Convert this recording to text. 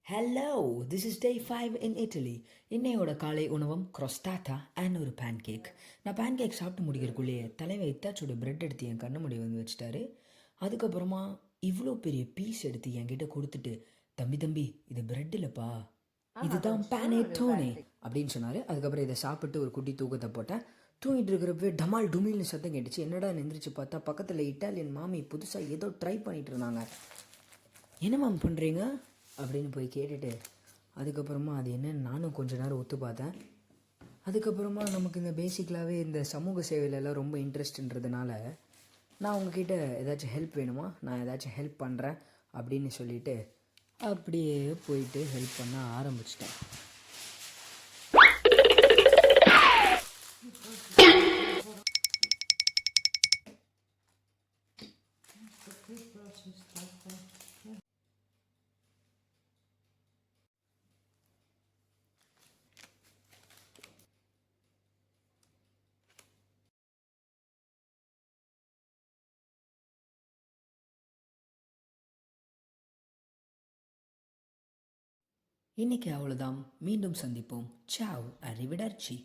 Hello, this is டே 5 இன் இட்டலி. இன்னையோட காலை உணவம் crostata and ஒரு பேன்கேக். நான் பேன்கேக் சாப்பிட்டு முடிக்கிறக்குள்ளேயே தலைவன் இத்தாச்சோட பிரெட் எடுத்து என் கண்ணு முடி வந்து வச்சுட்டாரு. அதுக்கப்புறமா இவ்வளோ பெரிய பீஸ் எடுத்து என்கிட்ட கொடுத்துட்டு, தம்பி தம்பி இது பிரெட் இல்லைப்பா, இதுதான் பேனே டோனே அப்படின்னு சொன்னார். அதுக்கப்புறம் இதை சாப்பிட்டு ஒரு குட்டி தூக்கத்தை போட்டேன். தூங்கிட்டு இருக்கிறப்ப டமால் டுமில்னு சத்தம் கேட்டுச்சு. என்னடா எந்திரிச்சு பார்த்தா பக்கத்தில் இட்டாலியன் மாமி புதுசாக ஏதோ ட்ரை பண்ணிட்டு இருந்தாங்க. என்ன மேம் பண்ணுறீங்க அப்படின்னு போய் கேட்டுட்டு, அதுக்கப்புறமா அது என்னன்னு நானும் கொஞ்ச நேரம் ஒத்து பார்த்தேன். அதுக்கப்புறமா நமக்கு இந்த பேசிக்கலாகவே இந்த சமூக சேவையிலலாம் ரொம்ப இன்ட்ரெஸ்ட்ன்றதுனால நான் உங்ககிட்ட ஏதாச்சும் ஹெல்ப் வேணுமா, நான் ஏதாச்சும் ஹெல்ப் பண்ணுறேன் அப்படின்னு சொல்லிவிட்டு அப்படியே போயிட்டு ஹெல்ப் பண்ண ஆரம்பிச்சிட்டேன். இன்னைக்கு அவ்வளோதான். மீண்டும் சந்திப்போம். சாவ், அரிவிடர்ச்சி.